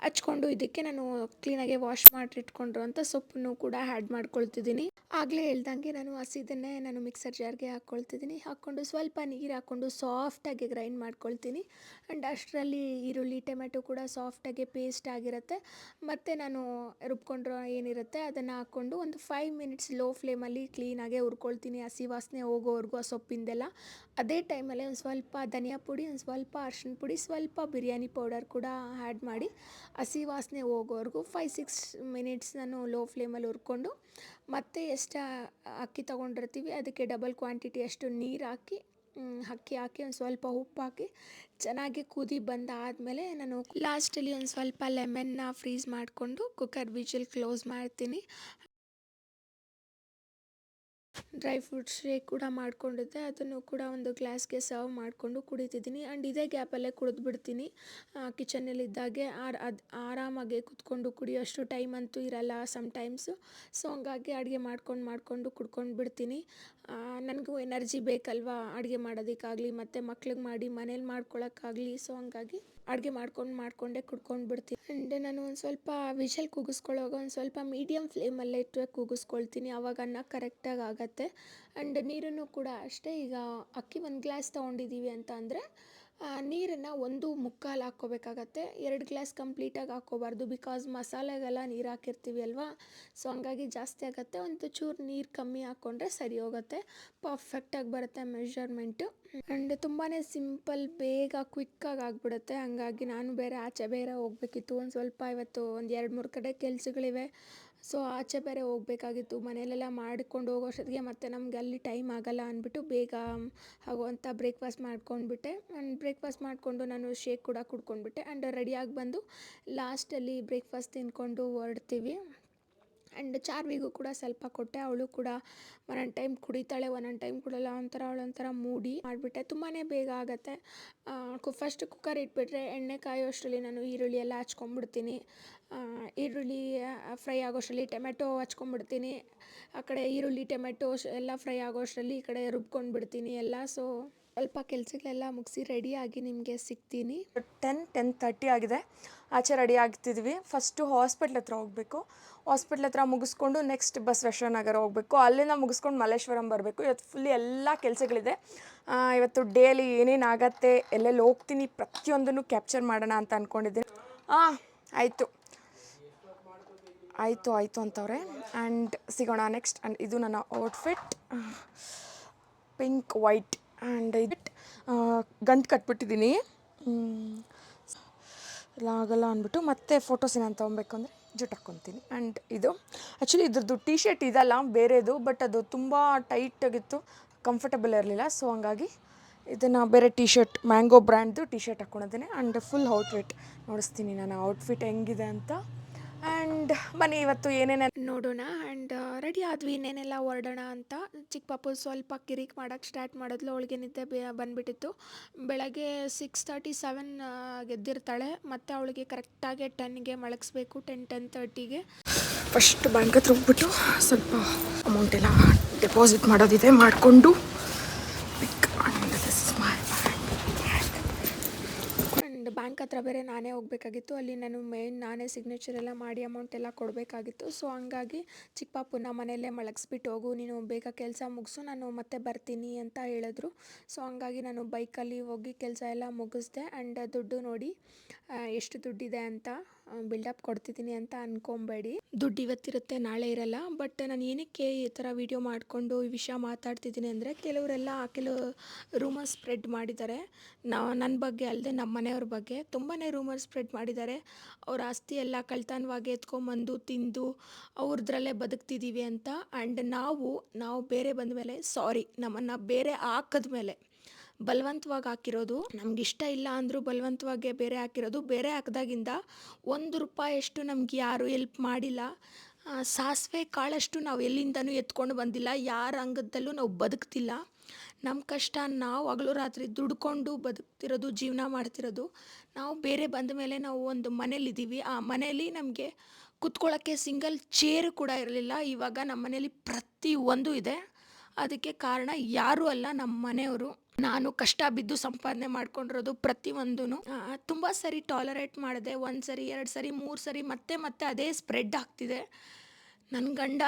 Speaker 1: ಹಚ್ಕೊಂಡು ಇದಕ್ಕೆ ನಾನು ಕ್ಲೀನಾಗಿ ವಾಶ್ ಮಾಡಿಟ್ಕೊಂಡಿರೋಂಥ ಸೊಪ್ಪನ್ನು ಕೂಡ ಆ್ಯಡ್ ಮಾಡ್ಕೊಳ್ತಿದ್ದೀನಿ. ಆಗಲೇ ಹೇಳ್ದಂಗೆ ನಾನು ಹಸಿದನ್ನೇ ನಾನು ಮಿಕ್ಸರ್ ಜಾರ್ಗೆ ಹಾಕ್ಕೊಳ್ತಿದ್ದೀನಿ. ಹಾಕ್ಕೊಂಡು ಸ್ವಲ್ಪ ನೀರು ಹಾಕ್ಕೊಂಡು ಸಾಫ್ಟಾಗಿ ಗ್ರೈಂಡ್ ಮಾಡ್ಕೊಳ್ತೀನಿ. ಆ್ಯಂಡ್ ಅಷ್ಟರಲ್ಲಿ ಈರುಳ್ಳಿ ಟೊಮೆಟೊ ಕೂಡ ಸಾಫ್ಟಾಗಿ ಪೇಸ್ಟ್ ಆಗಿರುತ್ತೆ. ಮತ್ತು ನಾನು ರುಬ್ಕೊಂಡಿರೋ ಏನಿರುತ್ತೆ ಅದನ್ನು ಹಾಕ್ಕೊಂಡು ಒಂದು 5 ಮಿನಿಟ್ಸ್ ಲೋ ಫ್ಲೇಮಲ್ಲಿ ಕ್ಲೀನಾಗೆ ಹುರ್ಕೊಳ್ತೀನಿ, ಹಸಿ ವಾಸನೆ ಹೋಗೋವರೆಗೂ ಆ ಸೊಪ್ಪಿಂದೆಲ್ಲ. ಅದೇ ಟೈಮಲ್ಲಿ ಒಂದು ಸ್ವಲ್ಪ ಧನಿಯಾ ಪುಡಿ, ಒಂದು ಸ್ವಲ್ಪ ಅರಿಶಿನ ಪುಡಿ, ಸ್ವಲ್ಪ ಬಿರಿಯಾನಿ ಪೌಡರ್ ಕೂಡ ಆ್ಯಡ್ ಮಾಡಿ ಹಸಿ ವಾಸನೆ ಹೋಗೋವರೆಗೂ 5-6 ಮಿನಿಟ್ಸ್ ನಾನು ಲೋ ಫ್ಲೇಮಲ್ಲಿ ಹುರ್ಕೊಂಡು ಮತ್ತೆ ಎಷ್ಟು ಅಕ್ಕಿ ತೊಗೊಂಡಿರ್ತೀವಿ ಅದಕ್ಕೆ ಡಬಲ್ ಕ್ವಾಂಟಿಟಿ ಅಷ್ಟು ನೀರು ಹಾಕಿ ಅಕ್ಕಿ ಹಾಕಿ ಒಂದು ಸ್ವಲ್ಪ ಉಪ್ಪು ಹಾಕಿ ಚೆನ್ನಾಗಿ ಕುದಿ ಬಂದಾದಮೇಲೆ ನಾನು ಲಾಸ್ಟಲ್ಲಿ ಒಂದು ಸ್ವಲ್ಪ ಲೆಮನ್ನ ಫ್ರೀಸ್ ಮಾಡಿಕೊಂಡು ಕುಕ್ಕರ್ ವಿಜಿಲ್ ಕ್ಲೋಸ್ ಮಾಡ್ತೀನಿ. ಡ್ರೈ ಫ್ರೂಟ್ಸ್ ಶೇಕ್ ಕೂಡ ಮಾಡ್ಕೊಂಡಿದ್ದೆ, ಅದನ್ನು ಕೂಡ ಒಂದು ಗ್ಲಾಸ್ಗೆ ಸರ್ವ್ ಮಾಡಿಕೊಂಡು ಕುಡಿತಿದ್ದೀನಿ. ಆ್ಯಂಡ್ ಇದೇ ಗ್ಯಾಪಲ್ಲೇ ಕುಡಿದ್ಬಿಡ್ತೀನಿ. ಕಿಚನಲ್ಲಿದ್ದಾಗೆ ಅದು ಆರಾಮಾಗಿ ಕುತ್ಕೊಂಡು ಕುಡಿಯೋಷ್ಟು ಟೈಮ್ ಅಂತೂ ಇರಲ್ಲ ಸಮ್ಟೈಮ್ಸು. ಸೊ ಹಂಗಾಗಿ ಅಡುಗೆ ಮಾಡಿಕೊಂಡು ಕುಡ್ಕೊಂಡು ಬಿಡ್ತೀನಿ. ನನಗೂ ಎನರ್ಜಿ ಬೇಕಲ್ವಾ ಅಡುಗೆ ಮಾಡೋದಕ್ಕಾಗಲಿ ಮತ್ತು ಮಕ್ಳಿಗೆ ಮಾಡಿ ಮನೇಲಿ ಮಾಡ್ಕೊಳಕ್ಕಾಗಲಿ. ಸೊ ಹಂಗಾಗಿ ಅಡುಗೆ ಮಾಡಿಕೊಂಡೇ ಕುಡ್ಕೊಂಡು ಬಿಡ್ತೀನಿ. ಆ್ಯಂಡ್ ನಾನು ಒಂದು ಸ್ವಲ್ಪ ವಿಷಲ್ ಕೂಗಿಸ್ಕೊಳ್ಳೋವಾಗ ಒಂದು ಸ್ವಲ್ಪ ಮೀಡಿಯಮ್ ಫ್ಲೇಮಲ್ಲೇ ಇಟ್ಟು ಕೂಗಿಸ್ಕೊಳ್ತೀನಿ, ಆವಾಗ ಅನ್ನ ಕರೆಕ್ಟಾಗಿ ಆಗುತ್ತೆ. ಆ್ಯಂಡ್ ನೀರನ್ನು ಕೂಡ ಅಷ್ಟೇ, ಈಗ ಅಕ್ಕಿ 1 ಗ್ಲಾಸ್ ತೊಗೊಂಡಿದ್ದೀವಿ ಅಂತ ಅಂದರೆ ನೀರನ್ನು 1.25 ಹಾಕ್ಕೋಬೇಕಾಗತ್ತೆ. 2 ಗ್ಲಾಸ್ ಕಂಪ್ಲೀಟಾಗಿ ಹಾಕ್ಕೋಬಾರ್ದು, ಬಿಕಾಸ್ ಮಸಾಲೆಗೆಲ್ಲ ನೀರು ಹಾಕಿರ್ತೀವಿ ಅಲ್ವಾ. ಸೊ ಹಂಗಾಗಿ ಜಾಸ್ತಿ ಆಗುತ್ತೆ. ಒಂದು ಚೂರು ನೀರು ಕಮ್ಮಿ ಹಾಕ್ಕೊಂಡ್ರೆ ಸರಿ ಹೋಗುತ್ತೆ, ಪರ್ಫೆಕ್ಟಾಗಿ ಬರುತ್ತೆ ಮೆಷರ್ಮೆಂಟು. ಆ್ಯಂಡ್ ತುಂಬಾ ಸಿಂಪಲ್, ಬೇಗ ಕ್ವಿಕ್ಕಾಗಿ ಆಗಿಬಿಡುತ್ತೆ. ಹಂಗಾಗಿ ನಾನು ಬೇರೆ ಆಚೆ ಬೇರೆ ಹೋಗಬೇಕಿತ್ತು, ಒಂದು ಸ್ವಲ್ಪ ಇವತ್ತು ಒಂದು 2-3 ಕಡೆ ಕೆಲಸಗಳಿವೆ. ಸೊ ಆಚೆ ಬೇರೆ ಹೋಗಬೇಕಾಗಿತ್ತು, ಮನೆಯಲ್ಲೆಲ್ಲ ಮಾಡಿಕೊಂಡು ಹೋಗೋಷ್ಟೊತ್ತಿಗೆ ಮತ್ತು ನಮಗೆ ಅಲ್ಲಿ ಟೈಮ್ ಆಗೋಲ್ಲ ಅಂದ್ಬಿಟ್ಟು ಬೇಗ ಆಗುವಂಥ ಬ್ರೇಕ್ಫಾಸ್ಟ್ ಮಾಡ್ಕೊಂಡ್ಬಿಟ್ಟೆ. ಆ್ಯಂಡ್ ಬ್ರೇಕ್ಫಾಸ್ಟ್ ಮಾಡಿಕೊಂಡು ನಾನು ಶೇಕ್ ಕೂಡ ಕುಡ್ಕೊಂಡ್ಬಿಟ್ಟೆ. ಆ್ಯಂಡ್ ರೆಡಿಯಾಗಿ ಬಂದು ಲಾಸ್ಟಲ್ಲಿ ಬ್ರೇಕ್ಫಾಸ್ಟ್ ತಿಂದ್ಕೊಂಡು ಹೊರಡ್ತೀವಿ. ಆ್ಯಂಡ್ ಚಾರ್ವಿಗೂ ಕೂಡ ಸ್ವಲ್ಪ ಕೊಟ್ಟೆ, ಅವಳು ಕೂಡ ಒಂದೊಂದು ಟೈಮ್ ಕುಡಿತಾಳೆ, ಒಂದೊಂದು ಟೈಮ್ ಕುಡಲ್ಲ, ಅವಳೊಂಥರ ಮೂಡಿ ಮಾಡಿಬಿಟ್ಟೆ. ತುಂಬಾ ಬೇಗ ಆಗುತ್ತೆ. ಫಸ್ಟ್ ಕುಕ್ಕರ್ ಇಟ್ಬಿಟ್ರೆ ಎಣ್ಣೆ ಕಾಯೋಷ್ಟರಲ್ಲಿ ನಾನು ಈರುಳ್ಳಿ ಎಲ್ಲ ಹಚ್ಕೊಂಡ್ಬಿಡ್ತೀನಿ. ಈರುಳ್ಳಿ ಫ್ರೈ ಆಗೋಷ್ಟರಲ್ಲಿ ಟೊಮೆಟೊ ಹಚ್ಕೊಂಡ್ಬಿಡ್ತೀನಿ. ಆ ಕಡೆ ಈರುಳ್ಳಿ ಟೊಮೆಟೊ ಎಲ್ಲ ಫ್ರೈ ಆಗೋಷ್ಟರಲ್ಲಿ ಈ ಕಡೆ ರುಬ್ಕೊಂಡು ಬಿಡ್ತೀನಿ ಎಲ್ಲ. ಸೊ ಸ್ವಲ್ಪ ಕೆಲಸಗಳೆಲ್ಲ ಮುಗಿಸಿ ರೆಡಿಯಾಗಿ ನಿಮಗೆ ಸಿಗ್ತೀನಿ. 10:30 ಆಗಿದೆ, ಆಚೆ ರೆಡಿ ಆಗ್ತಿದ್ವಿ. ಫಸ್ಟು ಹಾಸ್ಪಿಟ್ಲ್ ಹತ್ರ ಹೋಗಬೇಕು. ಹಾಸ್ಪಿಟ್ಲ್ ಹತ್ರ ಮುಗಿಸ್ಕೊಂಡು ನೆಕ್ಸ್ಟ್ ಬಸವೇಶ್ವರ ನಗರ ಹೋಗಬೇಕು. ಅಲ್ಲಿಂದ ಮುಗಿಸ್ಕೊಂಡು ಮಲ್ಲೇಶ್ವರಂ ಬರಬೇಕು. ಇವತ್ತು ಫುಲ್ಲಿ ಎಲ್ಲ ಕೆಲಸಗಳಿದೆ. ಇವತ್ತು ಡೇಲಿ ಏನೇನು ಆಗತ್ತೆ, ಎಲ್ಲೆಲ್ಲಿ ಹೋಗ್ತೀನಿ ಪ್ರತಿಯೊಂದನ್ನು ಕ್ಯಾಪ್ಚರ್ ಮಾಡೋಣ ಅಂತ ಅಂದ್ಕೊಂಡಿದ್ದೀನಿ. ಆಯಿತು ಅಂತವ್ರೆ. ಆ್ಯಂಡ್ ಸಿಗೋಣ ನೆಕ್ಸ್ಟ್. ಆ್ಯಂಡ್ ಇದು ನನ್ನ ಔಟ್ಫಿಟ್, ಪಿಂಕ್ ವೈಟ್. ಆ್ಯಂಡ್ ಇದು ಗಂಟು ಕಟ್ಬಿಟ್ಟಿದ್ದೀನಿ, ಎಲ್ಲ ಆಗಲ್ಲ ಅಂದ್ಬಿಟ್ಟು ಮತ್ತೆ ಫೋಟೋಸ್ ಏನಾರು ತೊಗೊಬೇಕು ಅಂದರೆ ಜುಟ್ಟು ಹಾಕ್ಕೊತೀನಿ. ಆ್ಯಂಡ್ ಇದು ಆ್ಯಕ್ಚುಲಿ ಇದ್ರದ್ದು ಟೀ ಶರ್ಟ್ ಇದಲ್ಲ, ಬೇರೆದು, ಬಟ್ ಅದು ತುಂಬ ಟೈಟಾಗಿತ್ತು, ಕಂಫರ್ಟಬಲ್ ಇರಲಿಲ್ಲ. ಸೊ ಹಂಗಾಗಿ ಇದನ್ನು ಬೇರೆ ಟೀ ಶರ್ಟ್, ಮ್ಯಾಂಗೋ ಬ್ರ್ಯಾಂಡ್ದು ಟೀ ಶರ್ಟ್ ಹಾಕ್ಕೊಂಡಿದ್ದೀನಿ. ಆ್ಯಂಡ್ ಫುಲ್ ಔಟ್ಫಿಟ್ ನೋಡಿಸ್ತೀನಿ ನಾನು ಔಟ್ಫಿಟ್ ಹೆಂಗಿದೆ ಅಂತ. ಆ್ಯಂಡ್ ಬನ್ನಿ ಇವತ್ತು ಏನೇನು ನೋಡೋಣ. ಆ್ಯಂಡ್ ರೆಡಿ ಆದ್ವಿ, ಇನ್ನೇನೆಲ್ಲ ಹೊರಡೋಣ ಅಂತ. ಚಿಕ್ಕ ಪಾಪು ಸ್ವಲ್ಪ ಕಿರಿಕ್ ಮಾಡೋಕ್ಕೆ ಸ್ಟಾರ್ಟ್ ಮಾಡಿದ್ಲು, ಅವಳಿಗೆ ನಿದ್ದೆ ಬಂದುಬಿಟ್ಟಿತ್ತು. ಬೆಳಗ್ಗೆ 6:37 ಗೆದ್ದಿರ್ತಾಳೆ, ಮತ್ತು ಅವಳಿಗೆ ಕರೆಕ್ಟಾಗಿ 10ಗೆ ಮಲಗಿಸ್ಬೇಕು, 10:30ಗೆ. ಫಸ್ಟ್ ಬ್ಯಾಂಕ್ ಹತ್ರ ಹೋಗ್ಬಿಟ್ಟು ಸ್ವಲ್ಪ ಅಮೌಂಟೆಲ್ಲ ಡೆಪಾಸಿಟ್ ಮಾಡೋದಿದೆ, ಮಾಡಿಕೊಂಡು ಬ್ಯಾಂಕ್ ಹತ್ರ ಬೇರೆ ನಾನೇ ಹೋಗಬೇಕಾಗಿತ್ತು. ಅಲ್ಲಿ ನಾನೇ ಸಿಗ್ನೇಚರ್ ಎಲ್ಲ ಮಾಡಿ ಅಮೌಂಟ್ ಎಲ್ಲ ಕೊಡಬೇಕಾಗಿತ್ತು. ಸೊ ಹಂಗಾಗಿ ಚಿಕ್ಕ ಪಾಪುನ ಮನೆಯಲ್ಲೇ ಮಲಗಿಸ್ಬಿಟ್ಟು ಹೋಗು, ನೀನು ಬೇಗ ಕೆಲಸ ಮುಗಿಸು, ನಾನು ಮತ್ತೆ ಬರ್ತೀನಿ ಅಂತ ಹೇಳಿದ್ರು. ಸೊ ಹಂಗಾಗಿ ನಾನು ಬೈಕಲ್ಲಿ ಹೋಗಿ ಕೆಲಸ ಎಲ್ಲ ಮುಗಿಸ್ದೆ. ಆ್ಯಂಡ್ ದುಡ್ಡು ನೋಡಿ ಎಷ್ಟು ದುಡ್ಡಿದೆ ಅಂತ ಬಿಲ್ಡಪ್ ಕೊಡ್ತಿದ್ದೀನಿ ಅಂತ ಅಂದ್ಕೊಬೇಡಿ. ದುಡ್ಡು ಇವತ್ತಿರುತ್ತೆ, ನಾಳೆ ಇರಲ್ಲ. ಬಟ್ ನಾನು ಏನಕ್ಕೆ ಈ ಥರ ವೀಡಿಯೋ ಮಾಡಿಕೊಂಡು ಈ ವಿಷಯ ಮಾತಾಡ್ತಿದ್ದೀನಿ ಅಂದರೆ, ಕೆಲವರೆಲ್ಲ ಕೆಲವು ರೂಮರ್ಸ್ ಸ್ಪ್ರೆಡ್ ಮಾಡಿದ್ದಾರೆ. ನನ್ನ ಬಗ್ಗೆ ಅಲ್ಲದೆ ನಮ್ಮ ಮನೆಯವ್ರ ಬಗ್ಗೆ ತುಂಬಾ ರೂಮರ್ಸ್ ಸ್ಪ್ರೆಡ್ ಮಾಡಿದ್ದಾರೆ. ಅವ್ರ ಆಸ್ತಿ ಎಲ್ಲ ಕಳ್ತನವಾಗಿ ಎತ್ಕೊಂಬಂದು ತಿಂದು ಅವ್ರದ್ರಲ್ಲೇ ಬದುಕ್ತಿದ್ದೀವಿ ಅಂತ. ಆ್ಯಂಡ್ ನಾವು ಬೇರೆ ಬಂದ ಮೇಲೆ, ನಮ್ಮನ್ನು ಬೇರೆ ಹಾಕಿದ್ಮೇಲೆ ಬಲವಂತವಾಗಿ ಹಾಕಿರೋದು, ನಮ್ಗೆ ಇಷ್ಟ ಇಲ್ಲ ಅಂದರೂ ಬಲವಂತವಾಗಿ ಬೇರೆ ಹಾಕಿರೋದು. ಬೇರೆ ಹಾಕಿದಾಗಿಂದ ₹1 ನಮ್ಗೆ ಯಾರೂ ಹೆಲ್ಪ್ ಮಾಡಿಲ್ಲ. ಸಾಸಿವೆ ಕಾಳಷ್ಟು ನಾವು ಎಲ್ಲಿಂದನೂ ಎತ್ಕೊಂಡು ಬಂದಿಲ್ಲ, ಯಾರ ಅಂಗದಲ್ಲೂ ನಾವು ಬದುಕ್ತಿಲ್ಲ. ನಮ್ಮ ಕಷ್ಟ ನಾವು ಹಗಲು ರಾತ್ರಿ ದುಡ್ಕೊಂಡು ಬದುಕ್ತಿರೋದು, ಜೀವನ ಮಾಡ್ತಿರೋದು. ನಾವು ಬೇರೆ ಬಂದ ಮೇಲೆ ನಾವು ಒಂದು ಮನೇಲಿದ್ದೀವಿ, ಆ ಮನೇಲಿ ನಮಗೆ ಕುತ್ಕೊಳ್ಳೋಕ್ಕೆ ಸಿಂಗಲ್ ಚೇರು ಕೂಡ ಇರಲಿಲ್ಲ. ಇವಾಗ ನಮ್ಮ ಮನೇಲಿ ಪ್ರತಿಯೊಂದು ಇದೆ. ಅದಕ್ಕೆ ಕಾರಣ ಯಾರೂ ಅಲ್ಲ, ನಮ್ಮ ಮನೆಯವರು. ನಾನು ಕಷ್ಟ ಬಿದ್ದು ಸಂಪಾದನೆ ಮಾಡ್ಕೊಂಡಿರೋದು ಪ್ರತಿಯೊಂದೂ. ತುಂಬ ಸರಿ ಟಾಲರೇಟ್ ಮಾಡಿದೆ, 1 ಸರಿ 2 ಸರಿ 3 ಸರಿ, ಮತ್ತೆ ಅದೇ ಸ್ಪ್ರೆಡ್ ಆಗ್ತಿದೆ. ನನ್ನ ಗಂಡ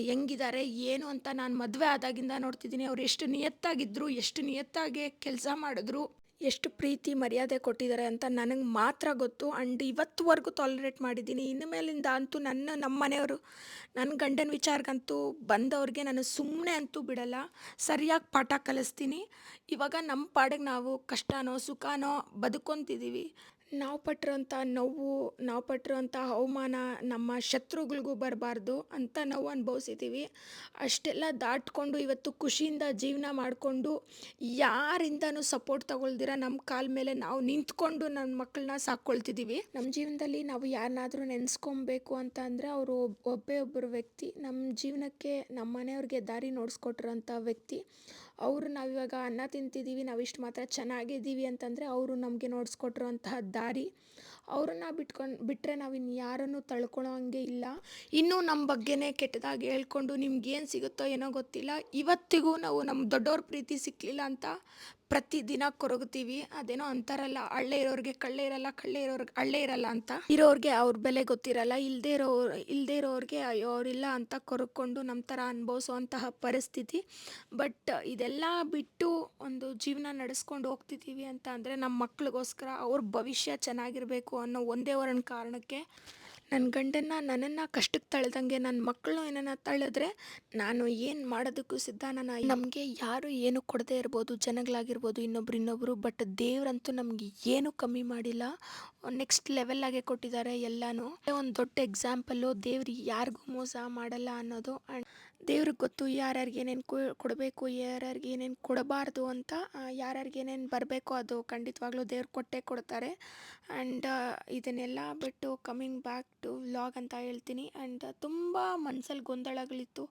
Speaker 1: ಹೆಂಗಿದ್ದಾರೆ ಏನು ಅಂತ ನಾನು ಮದುವೆ ಆದಾಗಿಂದ ನೋಡ್ತಿದ್ದೀನಿ. ಅವ್ರು ಎಷ್ಟು ನಿಯತ್ತಾಗಿದ್ದರು, ಎಷ್ಟು ನಿಯತ್ತಾಗಿ ಕೆಲಸ ಮಾಡಿದ್ರು, ಎಷ್ಟು ಪ್ರೀತಿ ಮರ್ಯಾದೆ ಕೊಟ್ಟಿದ್ದಾರೆ ಅಂತ ನನಗೆ ಮಾತ್ರ ಗೊತ್ತು. ಆ್ಯಂಡ್ ಇವತ್ತುವರೆಗೂ ಟಾಲರೇಟ್ ಮಾಡಿದ್ದೀನಿ. ಇನ್ನು ಮೇಲಿಂದ ಅಂತೂ ನಮ್ಮ ಮನೆಯವರು ನನ್ನ ಗಂಡನ ವಿಚಾರಕ್ಕಂತೂ ಬಂದವ್ರಿಗೆ ನಾನು ಸುಮ್ಮನೆ ಅಂತೂ ಬಿಡಲ್ಲ. ಸರಿಯಾಗಿ ಪಾಠ ಕಲಿಸ್ತೀನಿ. ಇವಾಗ ನಮ್ಮ ಪಾಡಿಗೆ ನಾವು ಕಷ್ಟನೋ ಸುಖನೋ ಬದುಕೊಂತಿದ್ದೀವಿ. ನಾವು ಪಟ್ಟಿರೋಂಥ ನೋವು, ನಾವು ಪಟ್ಟಿರೋಂಥ ಅವಮಾನ ನಮ್ಮ ಶತ್ರುಗಳಿಗೂ ಬರಬಾರ್ದು ಅಂತ ನಾವು ಅನುಭವಿಸಿದ್ದೀವಿ. ಅಷ್ಟೆಲ್ಲ ದಾಟ್ಕೊಂಡು ಇವತ್ತು ಖುಷಿಯಿಂದ ಜೀವನ ಮಾಡಿಕೊಂಡು ಯಾರಿಂದನೂ ಸಪೋರ್ಟ್ ತಗೊಳ್ದಿರ ನಮ್ಮ ಕಾಲ ಮೇಲೆ ನಾವು ನಿಂತ್ಕೊಂಡು ನನ್ನ ಮಕ್ಕಳನ್ನ ಸಾಕ್ಕೊಳ್ತಿದ್ದೀವಿ. ನಮ್ಮ ಜೀವನದಲ್ಲಿ ನಾವು ಯಾರನ್ನಾದ್ರೂ ನೆನೆಸ್ಕೊಬೇಕು ಅಂತ ಅಂದರೆ ಅವರು ಒಬ್ಬರು ವ್ಯಕ್ತಿ. ನಮ್ಮ ಜೀವನಕ್ಕೆ ನಮ್ಮ ಮನೆಯವ್ರಿಗೆ ದಾರಿ ನೋಡಿಸ್ಕೊಟ್ಟಿರೋಂಥ ವ್ಯಕ್ತಿ ಅವರು. ನಾವಿವಾಗ ಅನ್ನ ತಿಂತಿದ್ದೀವಿ, ನಾವಿಷ್ಟು ಮಾತ್ರ ಚೆನ್ನಾಗಿದ್ದೀವಿ ಅಂತಂದರೆ ಅವರು ನಮಗೆ ನೋಡಿಸ್ಕೊಟ್ಟಿರೋಂತಹ ದಾರಿ. ಅವ್ರನ್ನ ಬಿಟ್ಟರೆ ನಾವು ಯಾರನ್ನು ತಳ್ಕೊಳ್ಳೋ ಹಂಗೆ ಇಲ್ಲ. ಇನ್ನೂ ನಮ್ಮ ಬಗ್ಗೆನೇ ಕೆಟ್ಟದಾಗಿ ಹೇಳ್ಕೊಂಡು ನಿಮ್ಗೇನು ಸಿಗುತ್ತೋ ಏನೋ ಗೊತ್ತಿಲ್ಲ, ಇವತ್ತಿಗೂ ನಾವು ನಮ್ಮ ದೊಡ್ಡವ್ರ ಪ್ರೀತಿ ಸಿಕ್ಕಲಿಲ್ಲ ಅಂತ ಪ್ರತಿದಿನ ಕೊರಗ್ತೀವಿ. ಅದೇನೋ ಅಂತಾರಲ್ಲ, ಹಳ್ಳೆ ಇರೋರಿಗೆ ಕಳ್ಳೆ ಇರಲ್ಲ, ಕಳ್ಳೆ ಇರೋರಿಗೆ ಹಳ್ಳೆ ಇರಲ್ಲ ಅಂತ. ಇರೋರಿಗೆ ಅವ್ರ ಬೆಲೆ ಗೊತ್ತಿರಲ್ಲ, ಇಲ್ಲದೇ ಇರೋರಿಗೆ ಅಯ್ಯೋ ಅವರಿಲ್ಲ ಅಂತ ಕೊರಗ್ಕೊಂಡು ನಮ್ಮ ಥರ ಅನುಭವಿಸೋವಂತಹ ಪರಿಸ್ಥಿತಿ. ಬಟ್ ಇದೆಲ್ಲ ಬಿಟ್ಟು ಒಂದು ಜೀವನ ನಡೆಸ್ಕೊಂಡು ಹೋಗ್ತಿದ್ದೀವಿ ಅಂತ ಅಂದರೆ ನಮ್ಮ ಮಕ್ಳಿಗೋಸ್ಕರ ಅವ್ರ ಭವಿಷ್ಯ ಚೆನ್ನಾಗಿರಬೇಕು ಅನ್ನೋ ಒಂದೇ ಒಂದು ಕಾರಣಕ್ಕೆ ನನ್ನ ಗಂಡನ್ನ ನನ್ನನ್ನು ಕಷ್ಟಕ್ಕೆ ತಳ್ದಂಗೆ ನನ್ನ ಮಕ್ಕಳು ಏನನ್ನ ತಳ್ಳಿದ್ರೆ ನಾನು ಏನು ಮಾಡೋದಕ್ಕೂ ಸಿದ್ಧ. ನಮಗೆ ಯಾರು ಏನು ಕೊಡದೇ ಇರ್ಬೋದು, ಜನಗಳಾಗಿರ್ಬೋದು, ಇನ್ನೊಬ್ರು, ಬಟ್ ದೇವ್ರಂತೂ ನಮಗೆ ಏನು ಕಮ್ಮಿ ಮಾಡಿಲ್ಲ. ನೆಕ್ಸ್ಟ್ ಲೆವೆಲ್ಲಾಗೆ ಕೊಟ್ಟಿದ್ದಾರೆ ಎಲ್ಲನೂ. ಒಂದು ದೊಡ್ಡ ಎಕ್ಸಾಂಪಲ್ಲು, ದೇವ್ರು ಯಾರಿಗೂ ಮೋಸ ಮಾಡಲ್ಲ ಅನ್ನೋದು. ಆ್ಯಂಡ್ ದೇವ್ರಿಗೆ ಗೊತ್ತು ಯಾರ್ಯಾರಿಗೆ ಏನೇನು ಕೊಡಬೇಕು, ಯಾರ್ಯಾರಿಗೆ ಏನೇನು ಕೊಡಬಾರ್ದು ಅಂತ. ಯಾರ್ಯಾರಿಗೆ ಏನೇನು ಬರಬೇಕು ಅದು ಖಂಡಿತವಾಗ್ಲೂ ದೇವ್ರು ಕೊಟ್ಟೇ ಕೊಡ್ತಾರೆ. ಆ್ಯಂಡ್ ಇದನ್ನೆಲ್ಲ ಬಿಟ್ಟು ಕಮ್ಮಿಂಗ್ ಬ್ಯಾಕ್ ಟು ವ್ಲಾಗ್ ಅಂತ ಹೇಳ್ತೀನಿ. ಆ್ಯಂಡ್ ತುಂಬ ಮನಸ್ಸಲ್ಲಿ ಗೊಂದಲಗಳಿತ್ತು.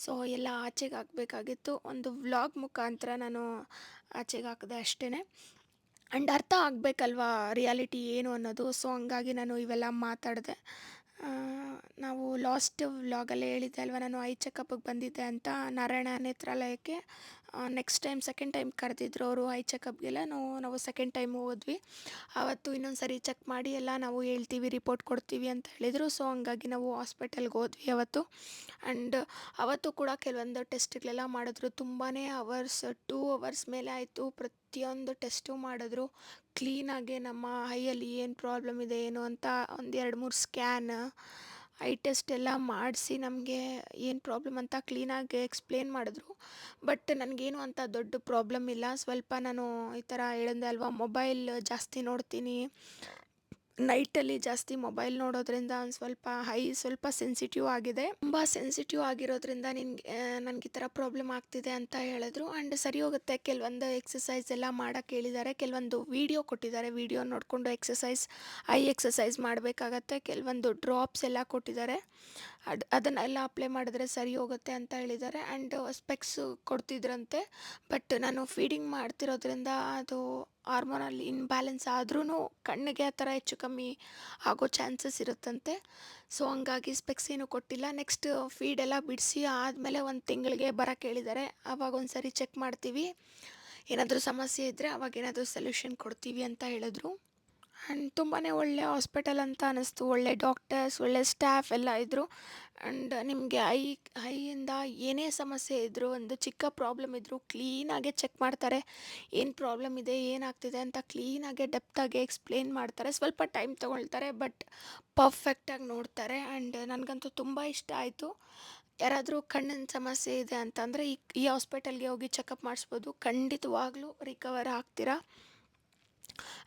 Speaker 1: ಸೊ ಎಲ್ಲ ಆಚೆಗೆ ಹಾಕಬೇಕಾಗಿತ್ತು. ಒಂದು ವ್ಲಾಗ್ ಮುಖಾಂತರ ನಾನು ಆಚೆಗೆ ಹಾಕಿದೆ ಅಷ್ಟೇ. ಆ್ಯಂಡ್ ಅರ್ಥ ಆಗಬೇಕಲ್ವಾ ರಿಯಾಲಿಟಿ ಏನು ಅನ್ನೋದು. ಸೊ ಹಂಗಾಗಿ ನಾನು ಇವೆಲ್ಲ ಮಾತಾಡಿದೆ. ನಾವು ಲಾಸ್ಟ್ ವ್ಲಾಗಲ್ಲೇ ಹೇಳಿದ್ದೆ ಅಲ್ವಾ, ನಾನು ಐ ಚೆಕಪ್ಪಿಗೆ ಬಂದಿದ್ದೆ ಅಂತ ನಾರಾಯಣ ನೇತ್ರಾಲಯಕ್ಕೆ. ನೆಕ್ಸ್ಟ್ ಟೈಮ್ ಸೆಕೆಂಡ್ ಟೈಮ್ ಕರೆದಿದ್ರು ಅವರು ಐ ಚೆಕಪ್ಗೆಲ್ಲ. ನಾವು ಸೆಕೆಂಡ್ ಟೈಮ್ ಹೋದ್ವಿ. ಆವತ್ತು ಇನ್ನೊಂದು ಸರಿ ಚೆಕ್ ಮಾಡಿ ಎಲ್ಲ ನಾವು ಹೇಳ್ತೀವಿ, ರಿಪೋರ್ಟ್ ಕೊಡ್ತೀವಿ ಅಂತ ಹೇಳಿದರು. ಸೊ ಹಂಗಾಗಿ ನಾವು ಹಾಸ್ಪಿಟಲ್ಗೆ ಹೋದ್ವಿ ಅವತ್ತು. ಆ್ಯಂಡ್ ಅವತ್ತು ಕೂಡ ಕೆಲವೊಂದು ಟೆಸ್ಟ್ಗಳೆಲ್ಲ ಮಾಡಿದ್ರು. ತುಂಬಾ ಅವರ್ಸ್, 2 ಅವರ್ಸ್ ಮೇಲೆ ಆಯಿತು. ಪ್ರತಿಯೊಂದು ಟೆಸ್ಟು ಮಾಡಿದ್ರು ಕ್ಲೀನಾಗೆ. ನಮ್ಮ ಐಯಲ್ಲಿ ಏನು ಪ್ರಾಬ್ಲಮ್ ಇದೆ ಏನು ಅಂತ ಒಂದು 2-3 ಸ್ಕ್ಯಾನ್, ಐ ಟೆಸ್ಟ್ ಎಲ್ಲ ಮಾಡಿಸಿ ನಮಗೆ ಏನು ಪ್ರಾಬ್ಲಮ್ ಅಂತ ಕ್ಲೀನಾಗಿ ಎಕ್ಸ್ಪ್ಲೇನ್ ಮಾಡಿದ್ರು. ಬಟ್ ನನಗೇನು ಅಂತ ದೊಡ್ಡ ಪ್ರಾಬ್ಲಮ್ ಇಲ್ಲ. ಸ್ವಲ್ಪ ನಾನು ಈ ಥರ ಹೇಳಿದೆ ಅಲ್ವಾ, ಮೊಬೈಲ್ ಜಾಸ್ತಿ ನೋಡ್ತೀನಿ. ನೈಟಲ್ಲಿ ಜಾಸ್ತಿ ಮೊಬೈಲ್ ನೋಡೋದ್ರಿಂದ ಒಂದು ಸ್ವಲ್ಪ ಸೆನ್ಸಿಟಿವ್ ಆಗಿದೆ. ತುಂಬ ಸೆನ್ಸಿಟಿವ್ ಆಗಿರೋದ್ರಿಂದ ನನಗೆ ಈ ಥರ ಪ್ರಾಬ್ಲಮ್ ಆಗ್ತಿದೆ ಅಂತ ಹೇಳಿದ್ರು. ಆ್ಯಂಡ್ ಸರಿ ಹೋಗುತ್ತೆ. ಕೆಲವೊಂದು ಎಕ್ಸಸೈಸ್ ಎಲ್ಲ ಮಾಡೋಕ್ಕೆ ಹೇಳಿದ್ದಾರೆ. ಕೆಲವೊಂದು ವೀಡಿಯೋ ಕೊಟ್ಟಿದ್ದಾರೆ. ವೀಡಿಯೋ ನೋಡಿಕೊಂಡು ಐ ಎಕ್ಸಸೈಸ್ ಮಾಡಬೇಕಾಗತ್ತೆ. ಕೆಲವೊಂದು ಡ್ರಾಪ್ಸ್ ಎಲ್ಲ ಕೊಟ್ಟಿದ್ದಾರೆ. ಅದನ್ನೆಲ್ಲ ಅಪ್ಲೈ ಮಾಡಿದ್ರೆ ಸರಿ ಹೋಗುತ್ತೆ ಅಂತ ಹೇಳಿದ್ದಾರೆ. ಆ್ಯಂಡ್ ಸ್ಪೆಕ್ಸ್ ಕೊಡ್ತಿದ್ರಂತೆ. ಬಟ್ ನಾನು ಫೀಡಿಂಗ್ ಮಾಡ್ತಿರೋದ್ರಿಂದ ಅದು ಹಾರ್ಮೋನಲ್ಲಿ ಇನ್ಬ್ಯಾಲೆನ್ಸ್ ಆದ್ರೂ ಕಣ್ಣಿಗೆ ಆ ಥರ ಹೆಚ್ಚು ಕಮ್ಮಿ ಆಗೋ ಚಾನ್ಸಸ್ ಇರುತ್ತಂತೆ. ಸೊ ಹಂಗಾಗಿ ಸ್ಪೆಕ್ಸ್ ಏನೂ ಕೊಟ್ಟಿಲ್ಲ. ನೆಕ್ಸ್ಟ್ ಫೀಡೆಲ್ಲ ಬಿಡಿಸಿ ಆದಮೇಲೆ 1 ತಿಂಗಳಿಗೆ ಬರೋಕ್ಕೆ ಹೇಳಿದ್ದಾರೆ. ಆವಾಗ ಒಂದು ಸರಿ ಚೆಕ್ ಮಾಡ್ತೀವಿ. ಏನಾದರೂ ಸಮಸ್ಯೆ ಇದ್ದರೆ ಅವಾಗೇನಾದರೂ ಸೊಲ್ಯೂಷನ್ ಕೊಡ್ತೀವಿ ಅಂತ ಹೇಳಿದ್ರು. ಆ್ಯಂಡ್ ತುಂಬಾ ಒಳ್ಳೆ ಹಾಸ್ಪಿಟಲ್ ಅಂತ ಅನ್ನಿಸ್ತು. ಒಳ್ಳೆ ಡಾಕ್ಟರ್ಸ್, ಒಳ್ಳೆ ಸ್ಟಾಫ್ ಎಲ್ಲ ಇದ್ದರು. ಆ್ಯಂಡ್ ನಿಮಗೆ ಐಯಿಂದ ಏನೇ ಸಮಸ್ಯೆ ಇದ್ದರೂ, ಒಂದು ಚಿಕ್ಕ ಪ್ರಾಬ್ಲಮ್ ಇದ್ದರೂ ಕ್ಲೀನಾಗೆ ಚೆಕ್ ಮಾಡ್ತಾರೆ. ಏನು ಪ್ರಾಬ್ಲಮ್ ಇದೆ, ಏನಾಗ್ತಿದೆ ಅಂತ ಕ್ಲೀನಾಗೆ ಡೆಪ್ತಾಗಿ ಎಕ್ಸ್ಪ್ಲೇನ್ ಮಾಡ್ತಾರೆ. ಸ್ವಲ್ಪ ಟೈಮ್ ತೊಗೊಳ್ತಾರೆ, ಬಟ್ ಪರ್ಫೆಕ್ಟಾಗಿ ನೋಡ್ತಾರೆ. ಆ್ಯಂಡ್ ನನಗಂತೂ ತುಂಬ ಇಷ್ಟ ಆಯಿತು. ಯಾರಾದರೂ ಕಣ್ಣಿನ ಸಮಸ್ಯೆ ಇದೆ ಅಂತಂದರೆ ಈ ಹಾಸ್ಪಿಟಲ್ಗೆ ಹೋಗಿ ಚೆಕಪ್ ಮಾಡಿಸ್ಬೋದು. ಖಂಡಿತವಾಗ್ಲೂ ರಿಕವರ್ ಆಗ್ತೀರಾ.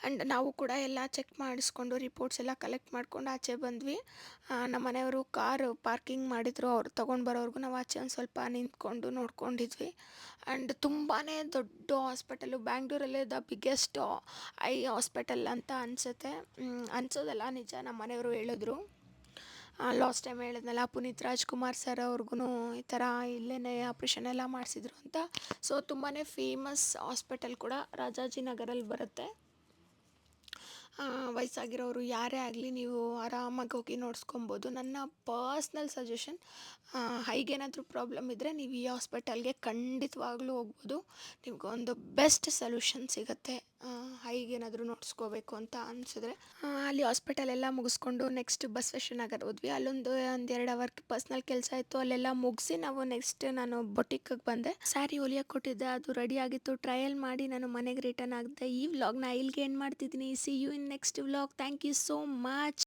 Speaker 1: ಆ್ಯಂಡ್ ನಾವು ಕೂಡ ಎಲ್ಲ ಚೆಕ್ ಮಾಡಿಸ್ಕೊಂಡು ರಿಪೋರ್ಟ್ಸ್ ಎಲ್ಲ ಕಲೆಕ್ಟ್ ಮಾಡ್ಕೊಂಡು ಆಚೆ ಬಂದ್ವಿ. ನಮ್ಮ ಮನೆಯವರು ಕಾರು ಪಾರ್ಕಿಂಗ್ ಮಾಡಿದ್ರು. ಅವ್ರು ತೊಗೊಂಡು ಬರೋವರೆಗೂ ನಾವು ಆಚೆ ಒಂದು ಸ್ವಲ್ಪ ನಿಂತ್ಕೊಂಡು ನೋಡ್ಕೊಂಡಿದ್ವಿ. ಆ್ಯಂಡ್ ತುಂಬಾ ದೊಡ್ಡ ಹಾಸ್ಪಿಟಲು, ಬ್ಯಾಂಗ್ಳೂರಲ್ಲೇ ದ ಬಿಗ್ಗೆಸ್ಟ್ ಐ ಹಾಸ್ಪಿಟಲ್ ಅಂತ ಅನ್ಸೋದಲ್ಲ, ನಿಜ. ನಮ್ಮ ಮನೆಯವರು ಹೇಳಿದ್ರು. ಲಾಸ್ಟ್ ಟೈಮ್ ಹೇಳಿದ್ನಲ್ಲ, ಪುನೀತ್ ರಾಜ್ಕುಮಾರ್ ಸರ್ ಅವ್ರಿಗೂ ಈ ಥರ ಇಲ್ಲೇ ಆಪ್ರೇಷನ್ ಎಲ್ಲ ಮಾಡಿಸಿದ್ರು ಅಂತ. ಸೊ ತುಂಬಾ ಫೇಮಸ್ ಹಾಸ್ಪಿಟಲ್ ಕೂಡ ರಾಜಾಜಿನಗರಲ್ಲಿ ಬರುತ್ತೆ. ವಯಸ್ಸಾಗಿರೋರು ಯಾರೇ ಆಗಲಿ ನೀವು ಆರಾಮಾಗಿ ಹೋಗಿ ನೋಡ್ಸ್ಕೊಬೋದು. ನನ್ನ ಪರ್ಸ್ನಲ್ ಸಜೆಷನ್, ಹೈಗೇನಾದರೂ ಪ್ರಾಬ್ಲಮ್ ಇದ್ದರೆ ನೀವು ಈ ಹಾಸ್ಪಿಟಲ್ಗೆ ಖಂಡಿತವಾಗ್ಲೂ ಹೋಗ್ಬೋದು. ನಿಮಗೊಂದು ಬೆಸ್ಟ್ ಸೊಲ್ಯೂಷನ್ ಸಿಗುತ್ತೆ. ಹೈಗೇನಾದರೂ ನೋಡಿಸ್ಕೋಬೇಕು ಅಂತ ಅನಿಸಿದ್ರೆ ಅಲ್ಲಿ ಹಾಸ್ಪಿಟಲ್ ಎಲ್ಲ ಮುಗಿಸ್ಕೊಂಡು ನೆಕ್ಸ್ಟ್ ಬಸವೇಶ್ವರ ನಗರ ಹೋದ್ವಿ. ಅಲ್ಲೊಂದು 1-2 ಅವರ್ ಪರ್ಸ್ನಲ್ ಕೆಲಸ ಇತ್ತು. ಅಲ್ಲೆಲ್ಲ ಮುಗಿಸಿ ನಾವು ನೆಕ್ಸ್ಟ್ ನಾನು ಬೊಟಿಕ್ಗೆ ಬಂದೆ. ಸ್ಯಾರಿ ಹೊಲಿಯಕ್ಕೆ ಕೊಟ್ಟಿದ್ದೆ, ಅದು ರೆಡಿ ಆಗಿತ್ತು. ಟ್ರಯಲ್ ಮಾಡಿ ನಾನು ಮನೆಗೆ ರಿಟರ್ನ್ ಆಗಿದ್ದೆ. ಈ ವ್ಲಾಗ್ನ ಇಲ್ಲಿಗೆ ಎಂಡ್ ಮಾಡ್ತಿದ್ದೀನಿ. See you in next vlog. Thank you so much.